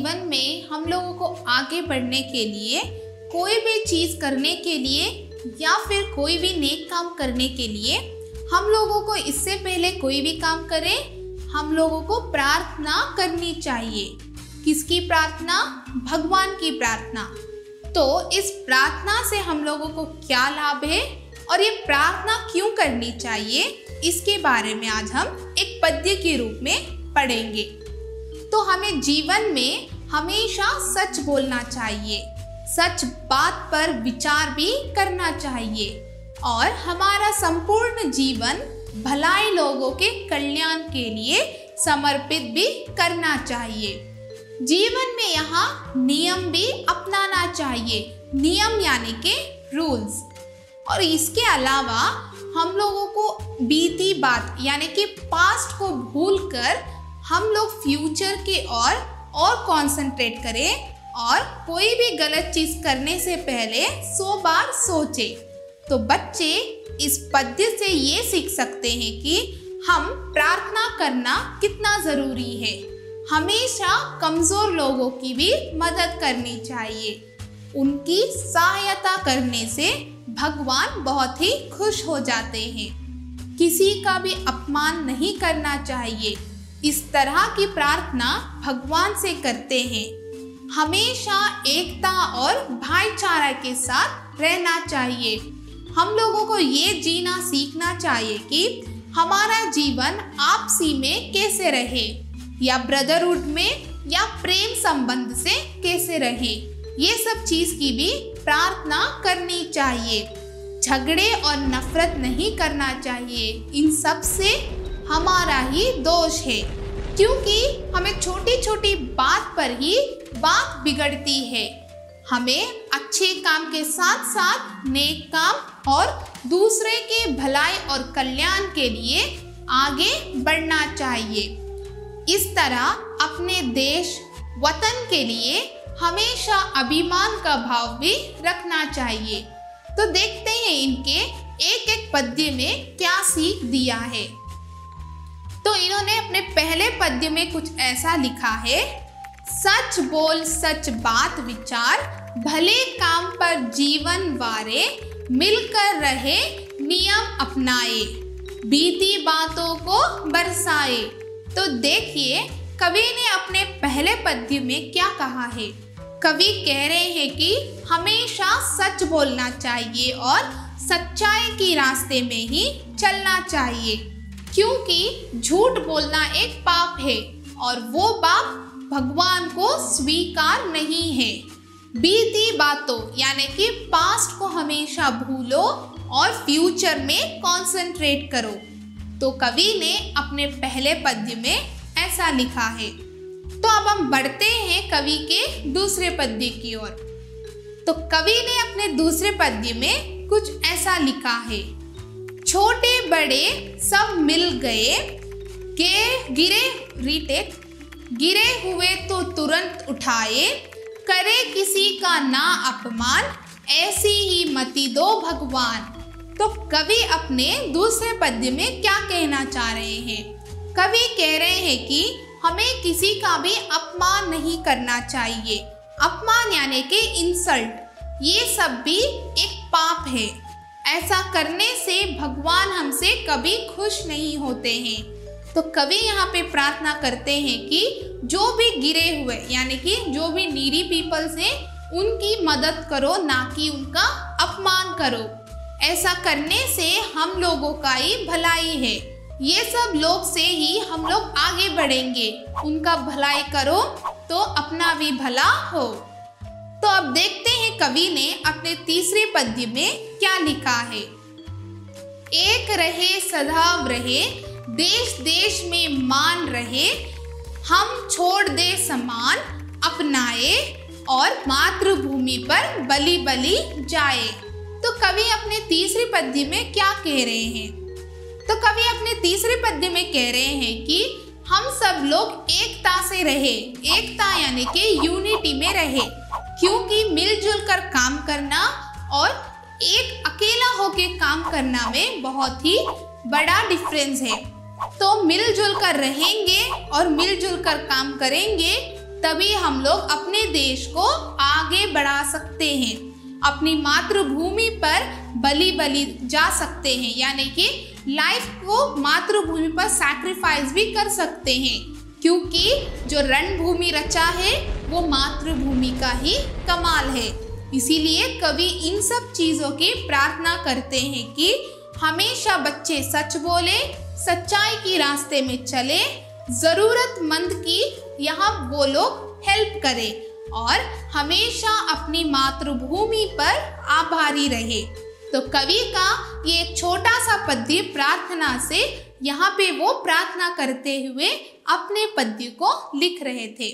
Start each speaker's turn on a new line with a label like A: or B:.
A: जीवन में हम लोगों को आगे बढ़ने के लिए, कोई भी चीज़ करने के लिए या फिर कोई भी नेक काम करने के लिए हम लोगों को इससे पहले कोई भी काम करें, हम लोगों को प्रार्थना करनी चाहिए। किसकी प्रार्थना? भगवान की प्रार्थना। तो इस प्रार्थना से हम लोगों को क्या लाभ है और ये प्रार्थना क्यों करनी चाहिए, इसके बारे में आज हम एक पद्य के रूप में पढ़ेंगे। तो हमें जीवन में हमेशा सच बोलना चाहिए, सच बात पर विचार भी करना चाहिए और हमारा संपूर्ण जीवन भलाई लोगों के कल्याण के लिए समर्पित भी करना चाहिए। जीवन में यहाँ नियम भी अपनाना चाहिए, नियम यानी के रूल्स। और इसके अलावा हम लोगों को बीती बात यानी कि पास्ट को भूलकर हम लोग फ्यूचर के और कंसंट्रेट करें और कोई भी गलत चीज़ करने से पहले 100 बार सोचें। तो बच्चे इस पद्य से ये सीख सकते हैं कि हम प्रार्थना करना कितना ज़रूरी है। हमेशा कमज़ोर लोगों की भी मदद करनी चाहिए। उनकी सहायता करने से भगवान बहुत ही खुश हो जाते हैं। किसी का भी अपमान नहीं करना चाहिए। इस तरह की प्रार्थना भगवान से करते हैं। हमेशा एकता और भाईचारा के साथ रहना चाहिए। हम लोगों को ये जीना सीखना चाहिए कि हमारा जीवन आपसी में कैसे रहे, या ब्रदरहुड में या प्रेम संबंध से कैसे रहे। ये सब चीज़ की भी प्रार्थना करनी चाहिए। झगड़े और नफरत नहीं करना चाहिए। इन सब से हमारा ही दोष है, क्योंकि हमें छोटी छोटी बात पर ही बात बिगड़ती है। हमें अच्छे काम के साथ साथ नेक काम और दूसरे के भलाई और कल्याण के लिए आगे बढ़ना चाहिए। इस तरह अपने देश वतन के लिए हमेशा अभिमान का भाव भी रखना चाहिए। तो देखते हैं इनके एक एक पद्य में क्या सीख दिया है। तो इन्होंने अपने पहले पद्य में कुछ ऐसा लिखा है, सच बोल सच बात विचार, भले काम पर जीवन वारे, मिलकर रहे नियम अपनाए, बीती बातों को बरसाए। तो देखिए कवि ने अपने पहले पद्य में क्या कहा है। कवि कह रहे हैं कि हमेशा सच बोलना चाहिए और सच्चाई के रास्ते में ही चलना चाहिए, क्योंकि झूठ बोलना एक पाप है और वो पाप भगवान को स्वीकार नहीं है। बीती बातों यानी कि पास्ट को हमेशा भूलो और फ्यूचर में कंसंट्रेट करो। तो कवि ने अपने पहले पद्य में ऐसा लिखा है। तो अब हम बढ़ते हैं कवि के दूसरे पद्य की ओर। तो कवि ने अपने दूसरे पद्य में कुछ ऐसा लिखा है, छोटे बड़े सब मिल गए, गिरे हुए तो तुरंत उठाए, करे किसी का ना अपमान, ऐसी ही मति दो भगवान। तो कवि अपने दूसरे पद्य में क्या कहना चाह रहे हैं? कवि कह रहे हैं कि हमें किसी का भी अपमान नहीं करना चाहिए। अपमान यानी कि इंसल्ट, ये सब भी एक पाप है। ऐसा करने से भगवान हमसे कभी खुश नहीं होते हैं। तो कवि यहाँ पे प्रार्थना करते हैं कि जो भी गिरे हुए यानी कि जो भी नीडी पीपल्स हैं उनकी मदद करो, ना कि उनका अपमान करो। ऐसा करने से हम लोगों का ही भलाई है। ये सब लोग से ही हम लोग आगे बढ़ेंगे। उनका भलाई करो तो अपना भी भला हो। तो अब देखते हैं कवि ने अपने तीसरे पद्य में क्या लिखा है। एक रहे सदैव रहे, देश देश में मान रहे, हम छोड़ दे समान अपनाए, और मातृभूमि पर बलि बलि जाए। तो कवि अपने तीसरे पद्य में क्या कह रहे हैं? तो कवि अपने तीसरे पद्य में कह रहे हैं कि हम सब लोग एकता से रहे। एकता यानी कि यूनिटी में रहे, क्योंकि मिलजुल कर काम करना और एक अकेला होके काम करना में बहुत ही बड़ा डिफरेंस है। तो मिलजुल कर रहेंगे और मिलजुल कर काम करेंगे तभी हम लोग अपने देश को आगे बढ़ा सकते हैं, अपनी मातृभूमि पर बलि जा सकते हैं, यानी कि लाइफ को मातृभूमि पर सैक्रिफाइस भी कर सकते हैं, क्योंकि जो रणभूमि रचा है वो मातृभूमि का ही कमाल है। इसीलिए कवि इन सब चीज़ों की प्रार्थना करते हैं कि हमेशा बच्चे सच बोले, सच्चाई की रास्ते में चले, ज़रूरतमंद की यहाँ वो लोग हेल्प करें और हमेशा अपनी मातृभूमि पर आभारी रहे। तो कवि का ये एक छोटा सा पद्य प्रार्थना से यहाँ पे वो प्रार्थना करते हुए अपने पद्य को लिख रहे थे।